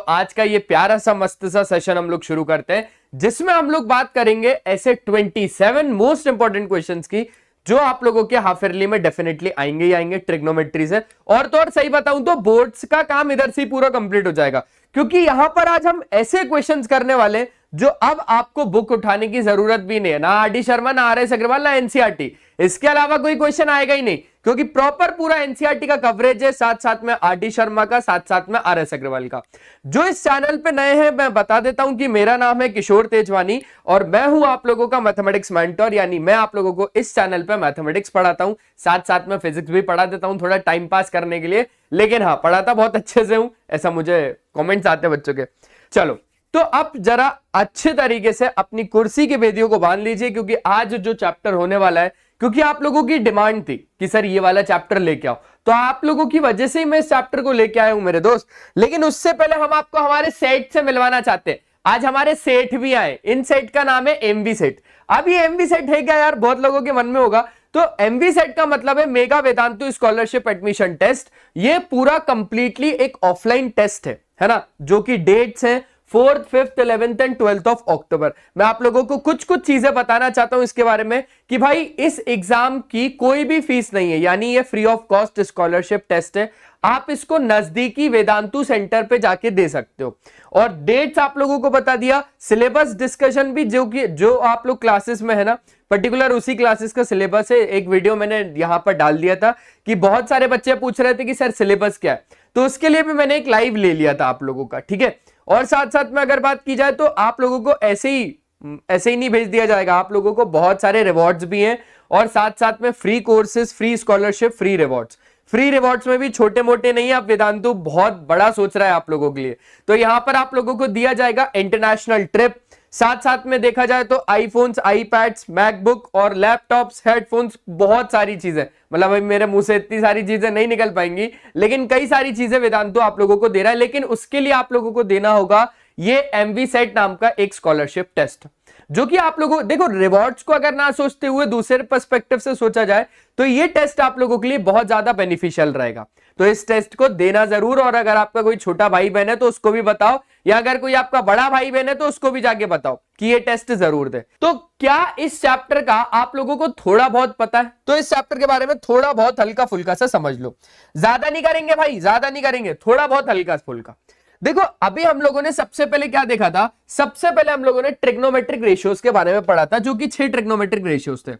आज का ये प्यारा सा मस्त सा सेशन हम लोग शुरू करते हैं, जिसमें हम लोग बात करेंगे ऐसे 27 मोस्ट इंपॉर्टेंट क्वेश्चंस की जो आप लोगों के हाफ ईयरली में डेफिनेटली आएंगे ही आएंगे ट्रिग्नोमेट्री से। और तो और सही बताऊं तो बोर्ड्स का काम इधर से पूरा कंप्लीट हो जाएगा, क्योंकि यहां पर आज हम ऐसे क्वेश्चंस करने वाले जो अब आपको बुक उठाने की जरूरत भी नहीं है, ना आर.डी. शर्मा, ना आर.एस. अग्रवाल, ना एनसीईआरटी, इसके अलावा कोई क्वेश्चन आएगा ही नहीं, क्योंकि प्रॉपर पूरा एनसीईआरटी का कवरेज है, साथ साथ में आर.डी. शर्मा का, साथ साथ में आर.एस. अग्रवाल का। जो इस चैनल पे नए हैं, मैं बता देता हूं कि मेरा नाम है किशोर तेजवानी और मैं हूं आप लोगों का मैथमेटिक्स मेंटर, यानी मैं आप लोगों को इस चैनल पे मैथमेटिक्स पढ़ाता हूं, साथ साथ में फिजिक्स भी पढ़ा देता हूं थोड़ा टाइम पास करने के लिए, लेकिन हाँ पढ़ाता बहुत अच्छे से हूं, ऐसा मुझे कमेंट्स आते हैं बच्चों के। चलो तो अब जरा अच्छे तरीके से अपनी कुर्सी के बेदियों को बांध लीजिए, क्योंकि आज जो चैप्टर होने वाला है, क्योंकि आप लोगों की डिमांड थी कि सर ये वाला चैप्टर लेके आओ, तो आप लोगों की वजह से ही मैं इस चैप्टर को लेके आया हूं मेरे दोस्त। लेकिन उससे पहले हम आपको हमारे सेट से मिलवाना चाहते हैं। आज हमारे सेट भी आए, इन सेट का नाम है एमवी सेट। अब ये एमवी सेट है क्या यार, बहुत लोगों के मन में होगा। तो एमवी सेट का मतलब है mega Vedantu scholarship admission test. ये पूरा कंप्लीटली एक ऑफलाइन टेस्ट है ना, जो कि डेट्स है 4th, 5th, 11th and 12th of October. मैं आप लोगों को कुछ कुछ चीजें बताना चाहता हूं इसके बारे में कि भाई इस एग्जाम की कोई भी फीस नहीं है, यानी ये free of cost scholarship test है। आप इसको नजदीकी वेदांतु सेंटर पे जाके दे सकते हो। और डेट्स आप लोगों को बता दिया, सिलेबस डिस्कशन भी जो आप लोग क्लासेस में है ना, पर्टिकुलर उसी क्लासेस का सिलेबस है। एक वीडियो मैंने यहां पर डाल दिया था कि बहुत सारे बच्चे पूछ रहे थे कि सर सिलेबस क्या है, तो उसके लिए भी मैंने एक लाइव ले लिया था आप लोगों का, ठीक है। और साथ साथ में अगर बात की जाए तो आप लोगों को ऐसे ही नहीं भेज दिया जाएगा, आप लोगों को बहुत सारे रिवॉर्ड्स भी हैं, और साथ साथ में free courses, free scholarship, free rewards. Free rewards में भी छोटे मोटे नहीं, आप वेदांतु बहुत बड़ा सोच रहा है आप लोगों के लिए। तो यहां पर आप लोगों को दिया जाएगा इंटरनेशनल ट्रिप, साथ साथ में देखा जाए तो आईफोन्स, आईपैड्स, मैकबुक और लैपटॉप्स, हेडफोन्स, बहुत सारी चीजें, मतलब अभी मेरे मुंह से इतनी सारी चीजें नहीं निकल पाएंगी, लेकिन कई सारी चीजें वेदांतु आप लोगों को दे रहा है। लेकिन उसके लिए आप लोगों को देना होगा ये एमवी सेट नाम का एक स्कॉलरशिप टेस्ट, जो कि आप लोगों देखो रिवॉर्ड्स को अगर ना सोचते हुए दूसरे पर्सपेक्टिव से सोचा जाए तो ये टेस्ट आप लोगों के लिए बहुत ज्यादा बेनिफिशियल रहेगा। तो इस टेस्ट को देना जरूर, और अगर आपका कोई छोटा भाई बहन है तो उसको भी बताओ, या अगर कोई आपका बड़ा भाई बहन है तो उसको भी जाके बताओ कि ये टेस्ट जरूर दे। तो क्या इस चैप्टर का आप लोगों को थोड़ा बहुत पता है? तो इस चैप्टर के बारे में थोड़ा बहुत हल्का फुल्का सा समझ लो, ज्यादा नहीं करेंगे भाई, ज्यादा नहीं करेंगे, थोड़ा बहुत हल्का फुल्का। देखो अभी हम लोगों ने सबसे पहले क्या देखा था, सबसे पहले हम लोगों ने ट्रिग्नोमेट्रिक रेशियोज के बारे में पढ़ा था, जो कि 6 ट्रिग्नोमेट्रिक रेशियोज थे।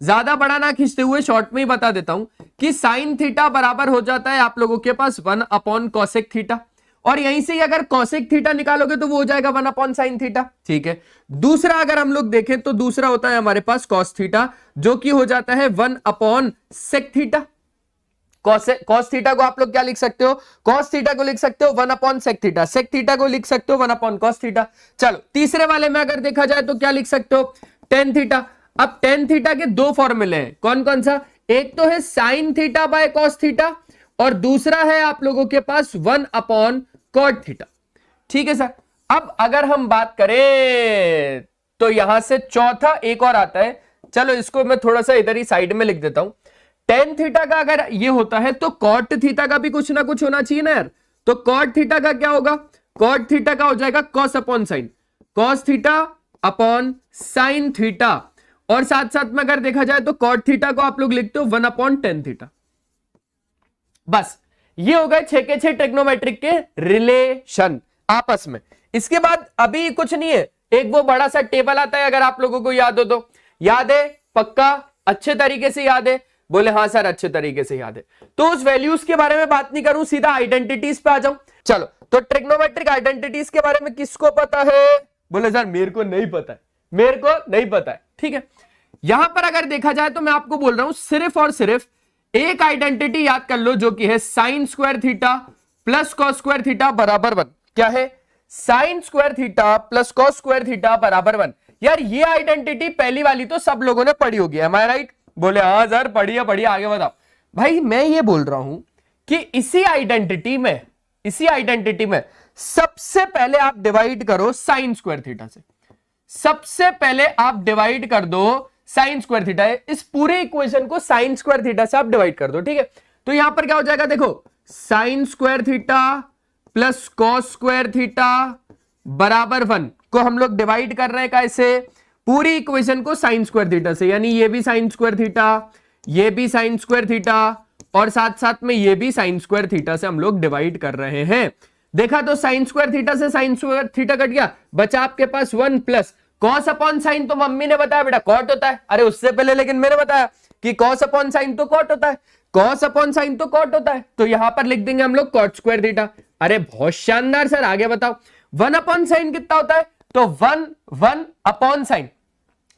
ज्यादा बड़ा ना खींचते हुए शॉर्ट में ही बता देता हूं कि साइन थीटा बराबर हो जाता है आप लोगों के पास 1 कॉसेक थीटा, और यहीं से अगर कॉसेक थीटा निकालोगे तो वो हो जाएगा 1 साइन थीटा, ठीक है। दूसरा अगर हम लोग देखें तो दूसरा होता है हमारे पास कॉस थीटा, जो कि हो जाता है 1 सेक थीटा। कॉस थीटा को आप लोग क्या लिख सकते हो, कॉस थीटा को लिख सकते हो 1 सेक थीटा, सेक थीटा को लिख सकते हो 1 कॉस थीटा। चलो तीसरे वाले में अगर देखा जाए तो क्या लिख सकते हो, टेन थीटा। अब टेन थीटा के दो फॉर्मूले हैं, कौन कौन सा, एक तो है sine theta by cos theta, और दूसरा है आप लोगों के पास 1 कॉट थीटा, ठीक है सर। अब अगर हम बात करें तो यहां से चौथा एक और आता है, चलो इसको मैं थोड़ा सा इधर ही साइड में लिख देता हूं। टेन थीटा का अगर ये होता है तो कॉट थीटा का भी कुछ ना कुछ होना चाहिए ना यार। तो कॉट थीटा का क्या होगा, कॉट थीटा का हो जाएगा cos upon sine, cos theta upon sine theta, और साथ साथ में अगर देखा जाए तो कॉट थीटा को आप लोग लिखते हो 1/tan थीटा। बस ये हो गए 6 के 6 ट्रिग्नोमेट्रिक के रिलेशन आपस में। इसके बाद अभी कुछ नहीं है, एक वो बड़ा सा टेबल आता है, अगर आप लोगों को याद हो तो, याद है पक्का, अच्छे तरीके से याद है, बोले हाँ सर अच्छे तरीके से याद है। तो उस वैल्यूज के बारे में बात नहीं करूं, सीधा आइडेंटिटीज पे आ जाऊं। चलो तो ट्रिग्नोमेट्रिक आइडेंटिटीज के बारे में किसको पता है, बोले सर मेरे को नहीं पता है, मेरे को नहीं पता है, ठीक है। यहां पर अगर देखा जाए तो मैं आपको बोल रहा हूं सिर्फ और सिर्फ एक आइडेंटिटी याद कर लो, जो कि है sign square theta plus cos square theta बराबर 1। क्या है, sign square theta plus cos square theta बराबर 1। यार ये आइडेंटिटी पहली वाली तो सब लोगों ने पढ़ी होगी, एम आई राइट, बोले हाँ सर पढ़िए पढ़िए, आगे बताओ। भाई मैं ये बोल रहा हूं कि इसी आइडेंटिटी में सबसे पहले आप डिवाइड करो साइन स्क्वायर थीटा से, सबसे पहले आप डिवाइड कर दो साइन स्क्वायर थीटा, इस पूरे इक्वेशन को साइन स्क्वायर थीटा से आप डिवाइड कर दो, ठीक है। तो यहां पर क्या हो जाएगा, देखो sign square theta plus cos square theta बराबर 1 को हम लोग डिवाइड कर रहे हैं कैसे, पूरी इक्वेशन को साइन स्क्वायर थीटा से, यानी ये भी साइन स्क्वायर थीटा, ये भी साइन स्क्वायर थीटा और साथ साथ में ये भी साइन स्क्वायर थीटा से हम लोग डिवाइड कर रहे हैं। देखा तो साइन स्क्वायर थीटा से साइन स्क्वायर थीटा कट गया, बचा आपके पास 1 प्लस कॉस अपॉन साइन, तो मम्मी ने बताया बेटा कॉट होता है, अरे उससे पहले लेकिन मैंने बताया कि कॉस अपॉन साइन तो कॉट होता है, कॉस अपॉन साइन तो कॉट होता है, तो यहां पर लिख देंगे हम लोग कॉट स्क्वायर थीटा। अरे बहुत शानदार सर, आगे बताओ 1 अपॉन साइन कितना होता है, तो 1 अपॉन साइन,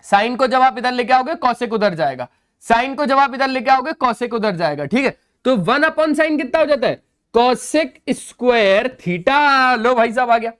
साइन को जब आप इधर लेके आओगे कॉसेक उधर जाएगा, साइन को जब आप इधर लेके आओगे कॉसेक उधर जाएगा, ठीक है, तो 1 अपॉन साइन कितना हो जाता है, कॉसेक स्क्वायर थीटा। लो भाई साहब आ गया,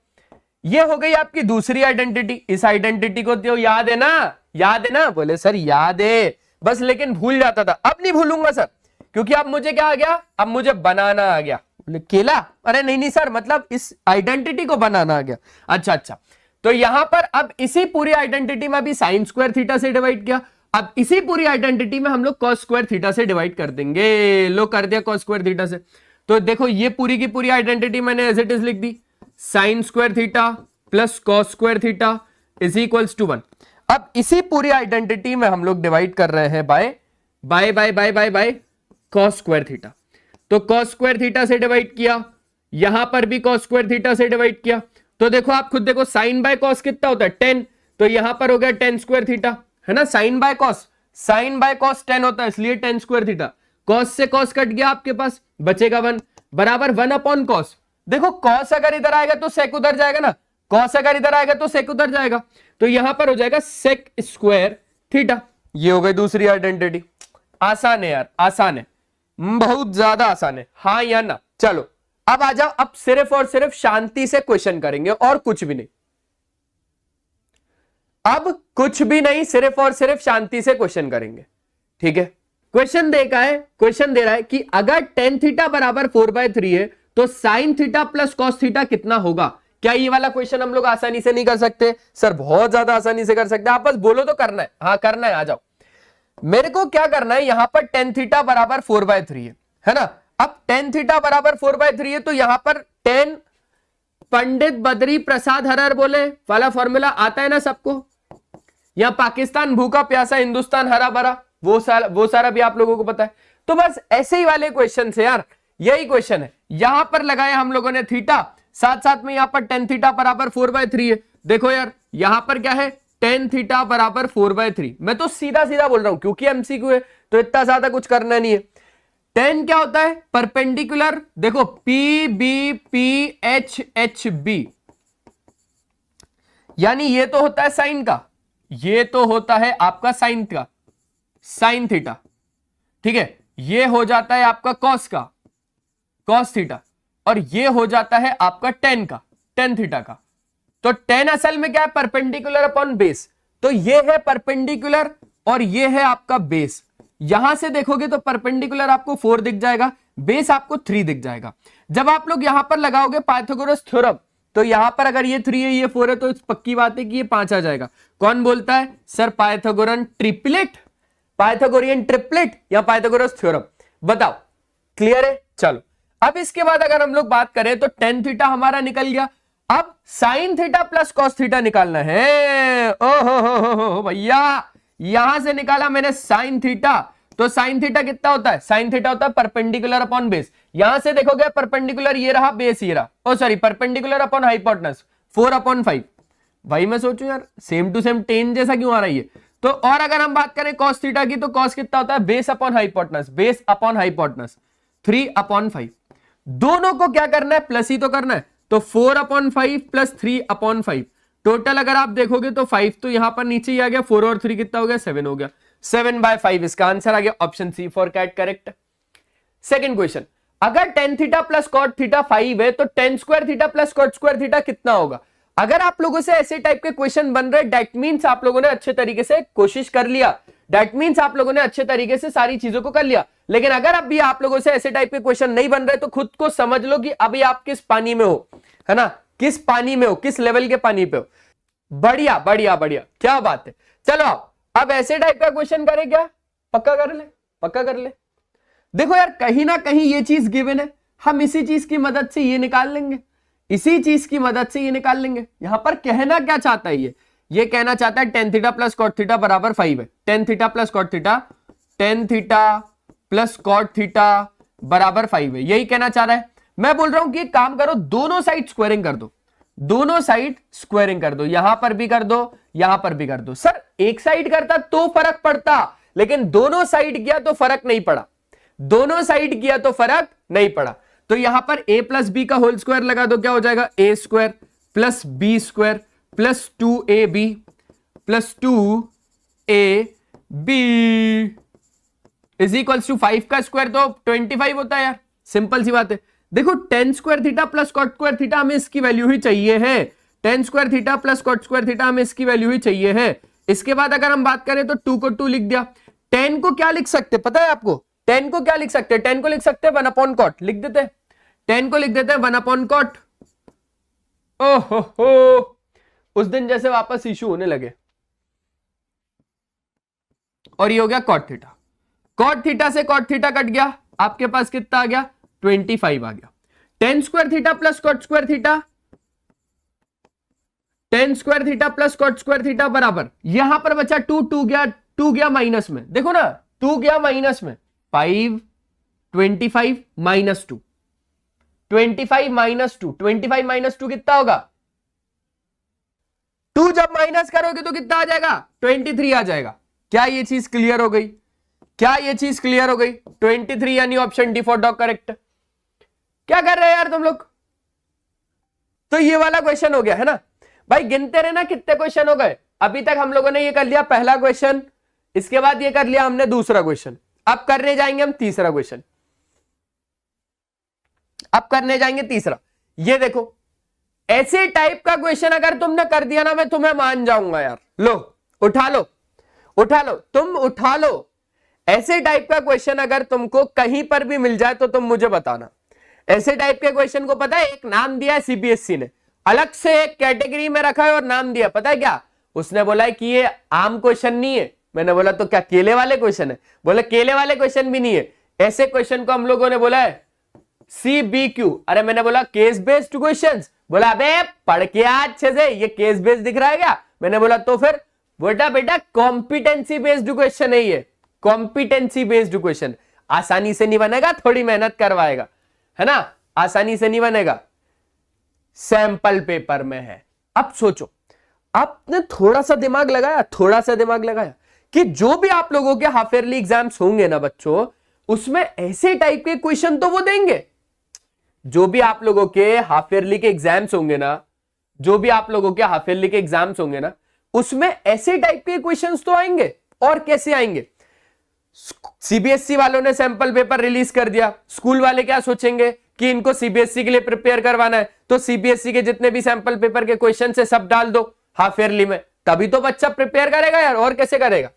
ये हो गई आपकी दूसरी आइडेंटिटी। इस आइडेंटिटी को तो याद है ना, याद है ना, बोले सर याद है बस, लेकिन भूल जाता था, अब नहीं भूलूंगा सर, क्योंकि अब मुझे क्या आ गया, अब मुझे बनाना आ गया। बोले केला, अरे नहीं सर, मतलब इस आइडेंटिटी को बनाना आ गया। अच्छा, तो यहां पर अब इसी पूरी आइडेंटिटी में अभी साइन स्क्वायर थीटा से डिवाइड किया, अब इसी पूरी आइडेंटिटी में हम लोग कॉस स्क्वायर थीटा से डिवाइड कर देंगे। लो कर दिया कॉस स्क्वायर थीटा से, तो देखो ये पूरी की पूरी आइडेंटिटी मैंने एज इट इज लिख दी, sine square theta plus cos square theta is equals to 1। अब इसी पूरी आइडेंटिटी में हम लोग डिवाइड कर रहे हैं बाय कॉस स्क्वायर थीटा, तो कॉस स्क्वायर थीटा से डिवाइड किया, यहां पर भी कॉस स्क्वायर थीटा से डिवाइड किया, तो देखो आप खुद देखो साइन बाय कॉस कितना होता है 10, तो यहां पर हो गया 10 स्क्वायर थीटा, है ना, साइन बाय कॉस 10 होता है, इसलिए 10 स्क्वायर थीटा, कॉस से कॉस कट गया आपके पास, बचेगा 1 बराबर 1 अपॉन कॉस। देखो कॉस अगर इधर आएगा तो सेक उधर जाएगा ना, कॉस अगर इधर आएगा तो सेक उधर जाएगा, तो यहां पर हो जाएगा सेक स्क्वायर थीटा। ये हो गई दूसरी आइडेंटिटी। आसान है यार, आसान है, बहुत ज्यादा आसान है, हाँ या ना। चलो अब आ जाओ, अब सिर्फ और सिर्फ शांति से क्वेश्चन करेंगे और कुछ भी नहीं, अब कुछ भी नहीं, सिर्फ और सिर्फ शांति से क्वेश्चन करेंगे, ठीक है। क्वेश्चन दे रहा है कि अगर tan थीटा बराबर 4/3 है तो sin theta plus cos theta कितना होगा। क्या ये वाला क्वेश्चन हम लोग आसानी से नहीं कर सकते सर? बहुत ज्यादा आसानी से कर सकते हैं, आप बस बोलो तो करना है। हाँ करना है, आ जाओ। मेरे को क्या करना है, यहां पर tan थीटा बराबर 4/3 है ना। अब tan थीटा बराबर 4/3 है तो यहां पर tan पंडित बद्री प्रसाद हरर बोले वाला फॉर्मूला आता है ना सबको। यहां पाकिस्तान भूखा प्यासा हिंदुस्तान हरा भरा, वो सारा भी आप लोगों को पता है। तो बस ऐसे ही वाले क्वेश्चन से यार, यही क्वेश्चन है। यहां पर लगाया हम लोगों ने थीटा, साथ साथ में यहां पर tan थीटा बराबर 4/3 है। देखो यार यहां पर क्या है, tan थीटा बराबर 4/3। मैं तो सीधा सीधा बोल रहा हूं क्योंकि एमसीक्यू है तो इतना ज्यादा कुछ करना नहीं है। tan क्या होता है, परपेंडिकुलर, देखो P B P H H B, यानी ये तो होता है साइन का, ये तो होता है आपका साइन का, साइन थीटा, ठीक है। ये हो जाता है आपका कॉस का, कॉस थीटा, और ये हो जाता है आपका tan का, tan थीटा का। तो tan असल में क्या है, परपेंडिकुलर अपॉन बेस। तो ये है परपेंडिकुलर और ये है आपका बेस। यहां से देखोगे तो परपेंडिकुलर आपको 4 दिख जाएगा, बेस आपको 3 दिख जाएगा। जब आप लोग यहां पर लगाओगे पाइथागोरस थ्योरम, तो यहां पर अगर ये 3 है ये 4 है तो पक्की बात है कि ये 5 आ जाएगा। कौन बोलता है sir, Pythagorean triplet, Pythagorean triplet या पाइथागोरस थ्योरम, बताओ क्लियर है। चलो अब इसके बाद अगर हम लोग बात करें तो tan थीटा हमारा निकल गया। अब sin theta plus cos theta निकालना है। ओहो हो भैया, यहां से निकाला मैंने sin थीटा, तो sin थीटा कितना होता है, sin थीटा होता है परपेंडिकुलर अपॉन बेस। यहां से देखोगे परपेंडिकुलर ये रहा, बेस ये रहा, ओ सॉरी परपेंडिकुलर अपॉन हाइपोटेनस 4/5। भाई मैं सोचूं यार सेम टू सेम tan जैसा क्यों आ रही है। तो और अगर हम बात करें cos थीटा की, तो cos कितना होता है, base upon hypotenuse, base upon hypotenuse 3/5। दोनों को क्या करना है, प्लस ही तो करना है। तो 4/5 प्लस 3/5, टोटल अगर आप देखोगे तो 5 तो यहां पर नीचे ही आ गया, 4 और 3 कितना हो गया, 7 हो गया। 7/5 इसका आंसर आ गया, option C for cat correct. Second question, अगर tan theta plus cot theta 5 है तो tan square theta plus cot square theta कितना होगा। अगर आप लोगों से ऐसे टाइप के क्वेश्चन बन रहे, दैट मींस आप लोगों ने अच्छे तरीके से कोशिश कर लिया, दैट मींस आप लोगों ने अच्छे तरीके से सारी चीजों को कर लिया। लेकिन अगर अभी आप लोगों से ऐसे टाइप के क्वेश्चन नहीं बन रहे तो खुद को समझ लो कि अभी आप किस पानी में हो, है ना, किस पानी में हो, किस लेवल के पानी पे हो। बढ़िया बढ़िया बढ़िया, क्या बात है। चलो अब ऐसे टाइप का क्वेश्चन करें क्या, पक्का कर ले, पक्का कर ले। देखो यार कहीं ना कहीं ये चीज गिवन है, हम इसी चीज की मदद से ये निकाल लेंगे, इसी चीज की मदद से ये निकाल लेंगे। यहां पर कहना क्या चाहता है, ये कहना चाहता है tan theta plus cot theta बराबर 5 है। Tan theta plus cot theta, tan theta plus cot theta बराबर 5 है, यही कहना चाह रहा है। मैं बोल रहा हूं कि एक काम करो, दोनों साइड स्क्वायरिंग कर दो, दोनों साइड स्क्वायरिंग कर दो, यहां पर भी कर दो, यहां पर भी कर दो। सर एक साइड करता तो फर्क पड़ता, लेकिन दोनों साइड किया तो फर्क नहीं पड़ा, दोनों साइड किया तो फर्क नहीं पड़ा। तो यहां पर a प्लस बी का होल स्क्वायर लगा दो, क्या हो जाएगा a square plus b square plus 2ab plus 2ab is equals to 5 का स्क्वायर तो 25 होता है यार, सिंपल सी बात है। देखो tan square theta plus cot square theta हमें इसकी वैल्यू ही चाहिए है, tan square theta plus cot square theta हमें इसकी वैल्यू ही चाहिए है। इसके बाद अगर हम बात करें तो 2 को 2 लिख दिया, 10 को क्या लिख सकते पता है आपको, 10 को क्या लिख सकते हैं, 10 को लिख सकते हैं 1 अपॉन कॉट, लिख देते हैं 10 को लिख देते हैं 1 अपॉन कॉट। ओहो, उस दिन जैसे वापस इशू होने लगे। और ये हो गया कॉट थीटा, कॉट थीटा से कॉट थीटा कट गया, आपके पास कितना आ गया 25 आ गया। Tan square theta plus cot square theta, tan square theta plus cot square theta बराबर, यहां पर बचा 2, 2 गया माइनस में, देखो ना 2 गया माइनस में, 5 25 माइनस 2, 25 माइनस 2, 25 माइनस 2 कितना होगा, 2 जब माइनस करोगे तो कितना आ जाएगा 23 आ जाएगा। क्या ये चीज क्लियर हो गई, क्या ये चीज क्लियर हो गई, 23 यानी option D for dog correct. क्या कर रहे हैं यार तुम लोग, तो ये वाला क्वेश्चन हो गया है ना भाई, गिनते रहना कितने क्वेश्चन हो गए। अभी तक हम लोगों ने ये कर लिया पहला क्वेश्चन, इसके बाद ये कर लिया हमने दूसरा क्वेश्चन, अब करने जाएंगे हम तीसरा क्वेश्चन, अब करने जाएंगे तीसरा। ये देखो ऐसे टाइप का क्वेश्चन अगर तुमने कर दिया ना मैं तुम्हें मान जाऊंगा यार। लो उठा लो, उठा लो, तुम उठा लो। ऐसे टाइप का क्वेश्चन अगर तुमको कहीं पर भी मिल जाए तो तुम मुझे बताना। ऐसे टाइप के क्वेश्चन को पता है एक नाम दिया है सीबीएसई ने, अलग से एक कैटेगरी में रखा है और नाम दिया, पता है क्या, उसने बोला है कि ये आम क्वेश्चन नहीं है। मैंने बोला तो क्या केले वाले क्वेश्चन है, बोले केले वाले क्वेश्चन भी नहीं है। ऐसे क्वेश्चन को हम लोगों ने बोला है CBQ। अरे मैंने बोला केस बेस्ड क्वेश्चंस, बोला अबे पढ़ के अच्छे से, ये केस बेस्ड दिख रहा है क्या, मैंने बोला तो फिर बेटा कॉम्पिटेंसी बेस्ड क्वेश्चन है ये, कॉम्पिटेंसी बेस्ड क्वेश्चन। आसानी से नहीं बनेगा, थोड़ी मेहनत करवाएगा, है ना, आसानी से नहीं बनेगा, सैंपल पेपर में है। अब सोचो, आपने थोड़ा सा दिमाग लगाया, थोड़ा सा दिमाग लगाया कि जो भी आप लोगों के हाफ ईयरली एग्जाम्स होंगे ना बच्चों, उसमें ऐसे टाइप के क्वेश्चन तो वो देंगे। जो भी आप लोगों के हाफ ईयरली के एग्जाम्स होंगे ना, जो भी आप लोगों के हाफ ईयरली के एग्जाम्स होंगे ना, उसमें ऐसे टाइप के क्वेश्चंस तो आएंगे। और कैसे आएंगे, सीबीएसई वालों ने सैंपल पेपर रिलीज कर दिया, स्कूल वाले क्या सोचेंगे कि इनको सीबीएसई के लिए प्रिपेयर करवाना है, तो सीबीएसई के जितने भी सैंपल पेपर के क्वेश्चन है सब डाल दो हाफ ईयरली में, तभी तो बच्चा प्रिपेयर करेगा यार, और कैसे करेगा।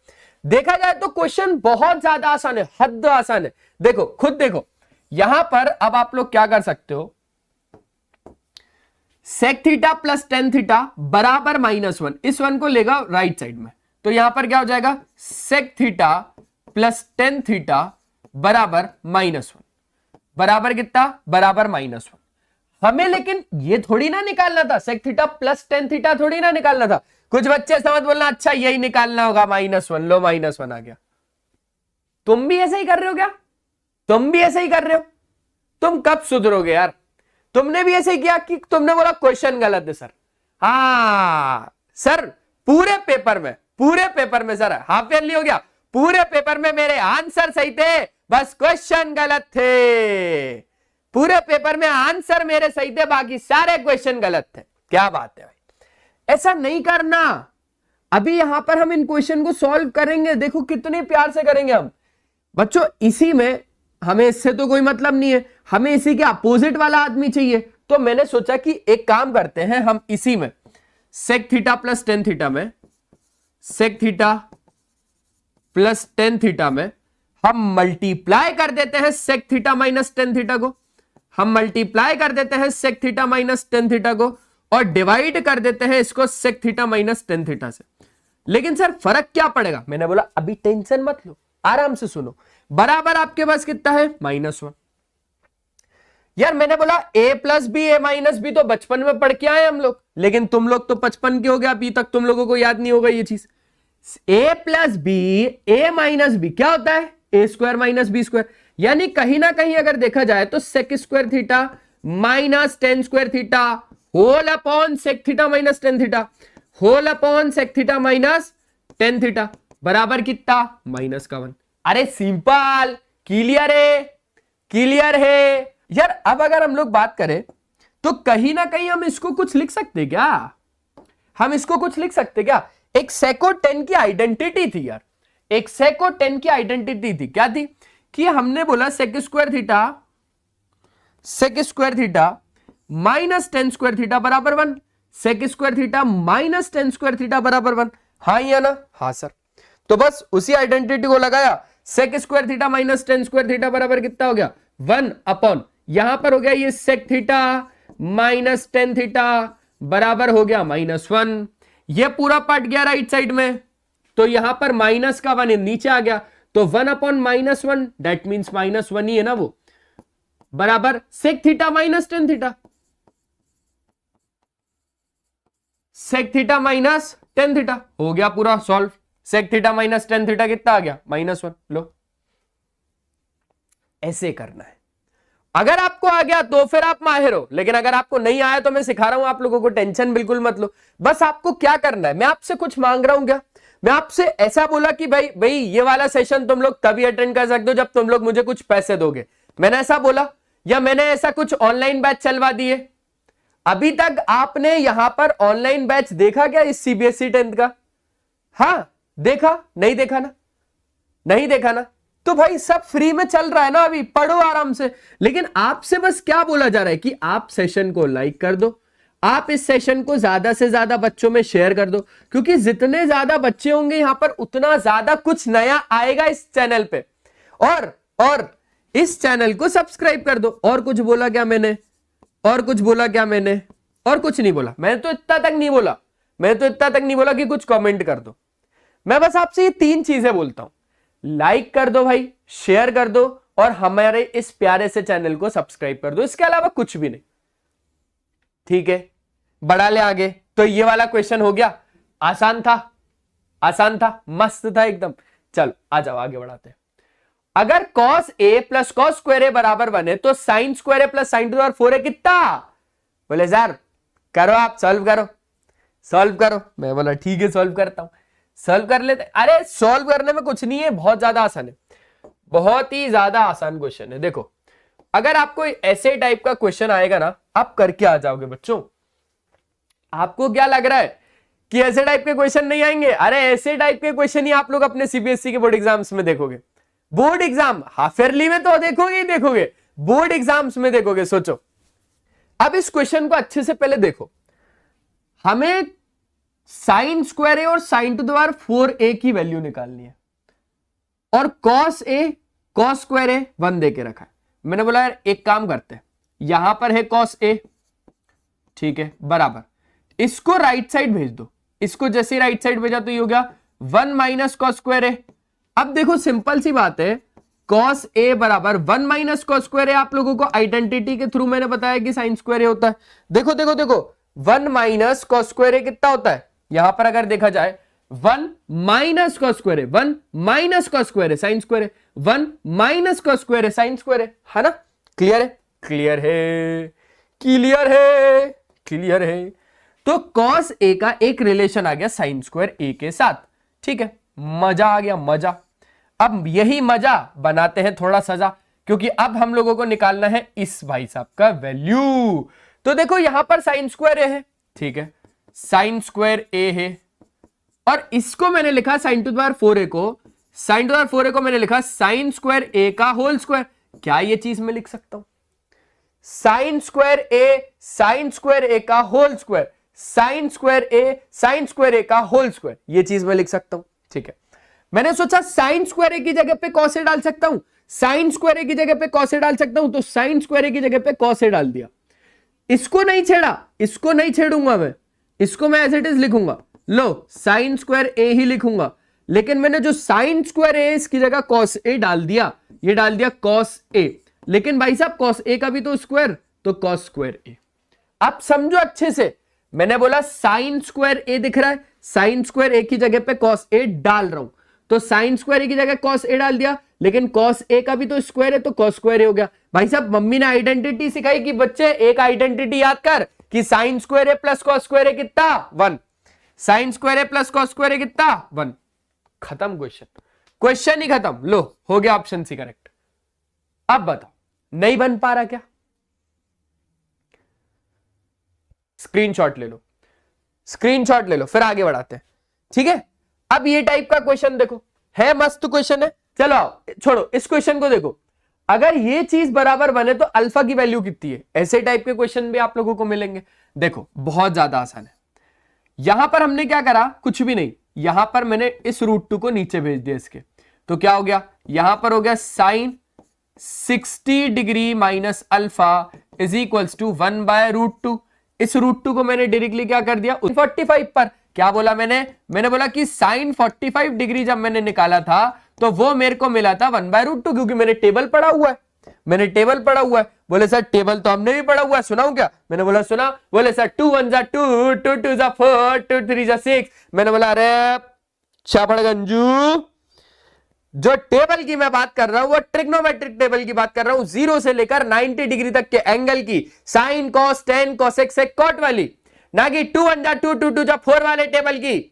देखा जाए तो क्वेश्चन बहुत ज्यादा आसान है, हद आसान है। देखो खुद देखो, यहां पर अब आप लोग क्या कर सकते हो, sec theta plus tan theta बराबर -1, इस 1 को लेगा राइट साइड में, तो यहां पर क्या हो जाएगा sec theta plus tan theta बराबर -1, बराबर कितना, बराबर -1। हमें लेकिन ये थोड़ी ना निकालना था, sec theta plus tan theta थोड़ी ना निकालना था। कुछ बच्चे समझ बोलना अच्छा यही निकालना होगा, -1, लो -1 आ गया। तुम भी ऐसे ही कर रहे हो क्या, तुम भी ऐसे ही कर रहे हो, तुम कब सुधरोगे यार। तुमने भी ऐसे ही किया कि तुमने बोला क्वेश्चन गलत है सर, हाँ सर पूरे पेपर में सर हाफ ईयरली हो गया, पूरे पेपर में मेरे आंसर सही थे, बस क्वेश्चन गलत थे। पूरे पेपर में आंसर मेरे सही थे, बाकी सारे क्वेश्चन गलत थे। क्या बात है भाई, ऐसा नहीं करना। अभी यहां पर हम इन क्वेश्चन को सॉल्व करेंगे, देखो कितने प्यार से करेंगे हम बच्चों। इसी में हमें इससे तो कोई मतलब नहीं है, हमें इसी के अपोजिट वाला आदमी चाहिए। तो मैंने सोचा कि एक काम करते हैं, हम इसी में sec theta plus tan theta में, sec theta plus tan theta में हम मल्टीप्लाई कर देते हैं sec theta minus tan theta को, हम मल्टीप्लाई कर देते हैं sec theta minus tan theta को, और डिवाइड कर देते हैं इसको sec theta minus tan theta से। लेकिन सर फर्क क्या पड़ेगा, मैंने बोला अभी टेंशन मत लो, आराम से सुनो। बराबर आपके पास कितना है -1, यार मैंने बोला a plus b a minus b तो बचपन में पढ़ के आए हम लोग, लेकिन तुम लोग तो 55 के हो गए, अभी तक तुम लोगों को याद नहीं होगा ये चीज। a plus b a minus b क्या होता है, a square minus b square, यानी कहीं ना कहीं अगर देखा जाए तो sec square theta minus tan square theta whole upon sec theta minus tan theta whole upon sec theta minus tan theta बराबर कितना, माइनस का 1। अरे सिंपल, क्लियर है, क्लियर है यार। अब अगर हम लोग बात करें तो कहीं ना कहीं हम इसको कुछ लिख सकते क्या, हम इसको कुछ लिख सकते क्या। एक सेको 10 की आइडेंटिटी थी यार, एक सेको 10 की आइडेंटिटी थी, क्या थी कि हमने बोला sec square theta minus tan square theta बराबर 1, sec square theta minus tan square theta बराबर 1। हाँ या ना, हाँ सर। तो बस उसी आइडेंटिटी को लगाया, sec square theta minus tan square theta बराबर कितना हो गया, 1 अपॉन यहां पर हो गया ये sec theta minus tan theta बराबर हो गया -1। ये पूरा पार्ट गया राइट साइड में, तो यहां पर माइनस का 1 नीचे आ गया, तो 1 अपॉन -1 दैट मींस -1 ही है ना वो, बराबर sec theta minus tan theta, sec theta minus tan theta हो गया पूरा solve. Sec theta minus tan theta कितना आ गया, -1। लो ऐसे करना है। अगर आपको आ गया तो फिर आप माहिर हो, लेकिन अगर आपको नहीं आया तो मैं सिखा रहा हूं आप लोगों को, टेंशन बिल्कुल मत लो। बस आपको क्या करना है, मैं आपसे कुछ मांग रहा हूं क्या, मैं आपसे ऐसा बोला कि भाई ये वाला सेशन तुम लोग तभी अटेंड कर सकते हो जब तुम लोग मुझे कुछ पैसे दोगे, मैंने ऐसा बोला, या मैंने ऐसा कुछ ऑनलाइन बैच चलवा दिए। अभी तक आपने यहां पर ऑनलाइन बैच देखा क्या इस सीबीएसई 10th का, हाँ देखा, नहीं देखा ना, नहीं देखा ना, तो भाई सब फ्री में चल रहा है ना, अभी पढ़ो आराम से। लेकिन आपसे बस क्या बोला जा रहा है कि आप सेशन को लाइक कर दो, आप इस सेशन को ज्यादा से ज्यादा बच्चों में शेयर कर दो, क्योंकि जितने ज्यादा बच्चे होंगे यहां पर उतना ज्यादा कुछ नया आएगा इस चैनल पे। और इस चैनल को सब्सक्राइब कर दो। और कुछ बोला क्या मैंने, और कुछ बोला क्या मैंने, और कुछ नहीं बोला, मैंने तो इतना तक नहीं बोला, मैंने तो इतना तक नहीं बोला कि कुछ कमेंट कर दो। मैं बस आपसे ये 3 चीजें बोलता हूं, लाइक कर दो भाई, शेयर कर दो, और हमारे इस प्यारे से चैनल को सब्सक्राइब कर दो, इसके अलावा कुछ भी नहीं, ठीक है। बढ़ा ले आगे। तो ये वाला क्वेश्चन हो गया, आसान था, आसान था, मस्त था एकदम। चलो आ जाओ आगे बढ़ाते हैं। अगर cos a plus cos square A बराबर 1 है तो sine square A plus sine to the power 4 है कितना, बोले सर करो, आप सॉल्व करो, सॉल्व करो। मैं बोला ठीक है सॉल्व करता हूं, सॉल्व कर लेते। अरे सॉल्व करने में कुछ नहीं है, बहुत ज्यादा आसान है, बहुत ही ज्यादा आसान क्वेश्चन है। देखो अगर आपको ऐसे टाइप का क्वेश्चन आएगा ना, आप करके आ जाओगे बच्चों। आपको क्या लग रहा है कि ऐसे टाइप के क्वेश्चन नहीं आएंगे, अरे ऐसे टाइप के क्वेश्चन ही आप लोग अपने सीबीएसई के बोर्ड एग्जाम्स में देखोगे। बोर्ड एग्जाम हाफ ईयरली में तो देखोगे ही देखोगे, बोर्ड एग्जाम्स में देखोगे। सोचो अब इस क्वेश्चन को अच्छे से पहले देखो, हमें साइन स्क्वायर ए और sign to the power 4a की वैल्यू निकालनी है, और कॉस ए कॉस स्क्वायर ए 1 दे के रखा है। मैंने बोला यार एक काम करते हैं, यहां पर है कॉस ए, ठीक है, बराबर इसको राइट साइड भेज दो, इसको जैसे राइट साइड भेजा तो ये हो गया 1 माइनस कॉस स्क्वायर ए। अब देखो सिंपल सी बात है, कॉस ए बराबर 1 माइनस कॉस स्क्वायर ए। आप लोगों को आइडेंटिटी के थ्रू मैंने बताया कि साइन स्क्वायर ए होता है। देखो देखो देखो 1 माइनस कॉस स्क्वायर ए कितना होता है, यहां पर अगर देखा जाए 1 माइनस कॉस स्क्वायर ए, 1 माइनस कॉस स्क्वायर ए साइन स्क्वायर ए, 1 माइनस कॉस स्क्वायर ए साइन स्क्वायर है ना। क्लियर है, क्लियर है, क्लियर है, क्लियर है। तो कॉस ए का एक रिलेशन आ गया साइन स्क्वायर ए के साथ, ठीक है, मजा आ गया, मजा। अब यही मजा बनाते हैं थोड़ा सजा, क्योंकि अब हम लोगों को निकालना है इस भाई साहब का वैल्यू। तो देखो यहां पर साइन स्क्वायर ए है, ठीक है, साइन स्क्वायर ए है, और इसको मैंने लिखा sign to the power 4a को, sign to the power 4a को मैंने लिखा साइन स्क्वायर ए का होल स्क्वायर। क्या ये चीज मैं लिख सकता हूं, साइन स्क्वायर ए साइन स्क्वायर ए का होल स्क्वायर, साइन स्क्वायर ए साइन स्क्वायर ए का होल स्क्वायर, ये चीज मैं लिख सकता हूं, ठीक है। मैंने सोचा साइन स्क्वायर ए की जगह पे कॉस ए डाल सकता हूं, साइन स्क्वायर ए की जगह पे कॉस ए डाल सकता हूं, तो साइन स्क्वायर ए की जगह पे कॉस ए डाल दिया। इसको नहीं छेड़ा, इसको नहीं छेड़ूंगा मैं, इसको मैं एज इट इज लिखूंगा, लो साइन स्क्वायर ए ही लिखूंगा। लेकिन मैंने जो साइन स्क्वायर ए इसकी जगह कॉस ए डाल दिया, ये डाल दिया कॉस ए। लेकिन भाई साहब cos a का भी तो स्क्वायर, तो cos स्क्वायर a। आप समझो अच्छे से, मैंने बोला साइन स्क्वायर a दिख रहा है, साइन स्क्वायर a की जगह पे cos a डाल रहा हूं, तो साइन स्क्वायर a की जगह cos a डाल दिया, लेकिन cos a का भी तो स्क्वायर है, तो cos स्क्वायर a हो गया। भाई साहब मम्मी ने आइडेंटिटी सिखाई कि बच्चे एक आइडेंटिटी याद कर कि sine square a plus cos square a कितना 1, sine square a plus cos square a कितना 1। खत्म क्वेश्चन, क्वेश्चन ही खत्म। लो हो गया ऑप्शन सी करेक्ट। अब बताओ नहीं बन पा रहा क्या? स्क्रीनशॉट ले लो, स्क्रीनशॉट ले लो, फिर आगे बढ़ाते हैं, ठीक है। अब ये टाइप का क्वेश्चन देखो, है मस्त क्वेश्चन है। चलो आओ छोड़ो, इस क्वेश्चन को देखो, अगर ये चीज बराबर बने तो अल्फा की वैल्यू कितनी है? ऐसे टाइप के क्वेश्चन भी आप लोगों को मिलेंगे। देखो बहुत ज्यादा आसान है। यहां पर हमने क्या करा, कुछ भी नहीं, यहां पर मैंने इस √2 को नीचे भेज दिया इसके, तो क्या हो गया, यहां पर हो गया sine 60 degree minus alpha is equals to 1/√2। इस √2 को मैंने डायरेक्टली क्या कर दिया 45 पर। क्या बोला मैंने बोला कि साइन 45 डिग्री जब मैंने निकाला था तो वो मेरे को मिला था 1/√2, क्योंकि मैंने टेबल पढ़ा हुआ है, मैंने टेबल पढ़ा हुआ है। बोले सर टेबल तो हमने भी पढ़ा हुआ है, सुनाऊं क्या? मैंने बोला सुना। बोले सर 2 1 जा 2, 2 2 जा 4, 2 3 जा 6। मैंने बोला अरे छापड़ गंजू, जो टेबल की मैं बात कर रहा हूं वो ट्रिग्नोमेट्रिक टेबल की बात कर रहा हूं, 0 से लेकर 90 डिग्री तक के एंगल की, sine cos tan cosec sec cot वाली, ना कि 2 1 जा 2, 2 2 जा 4 वाले टेबल की।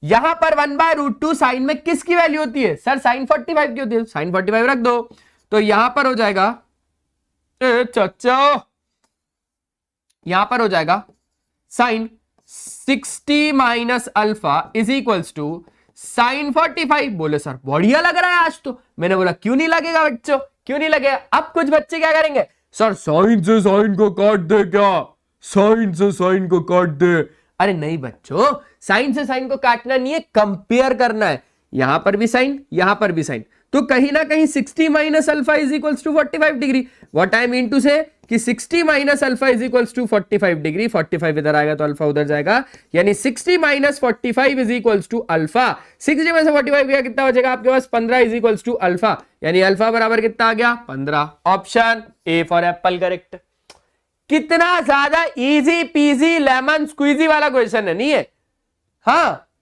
यहां पर 1/√2 साइन में किसकी वैल्यू होती है? सर साइन 45 की होती है, साइन 45 रख दो, तो यहां पर हो जाएगा चाचा, यहां पर हो जाएगा sine 60 minus alpha is equals to sine 45। बोले सर बढ़िया लग रहा है आज तो। मैंने बोला क्यों नहीं लगेगा बच्चों, क्यों नहीं लगेगा? अब कुछ बच्चे क्या करेंगे, सर साइन से साइन को काट दे, क्या साइन से साइन को काट दे? अरे नहीं बच्चों, साइन से साइन को काटना नहीं है, कंपेयर करना है। यहां पर भी साइन, यहां पर भी साइन, तो कहीं ना कहीं 60 minus alpha is equals to 45 degree. What I mean to say कि 60 minus alpha is equals to 45 degree. 45 इधर आएगा तो अल्फा उधर जाएगा, यानी 60 minus 45 is equals to alpha. 60 में से 45 गया, कितना बचेगा आपके पास? 15 इज इक्वल्स टू अल्फा, यानी अल्फा बराबर कितना आ गया? 15। Option a for apple correct. कितना ज्यादा इजी पीजी लेमन स्क्वीजी वाला क्वेश्चन है, नहीं है? हाँ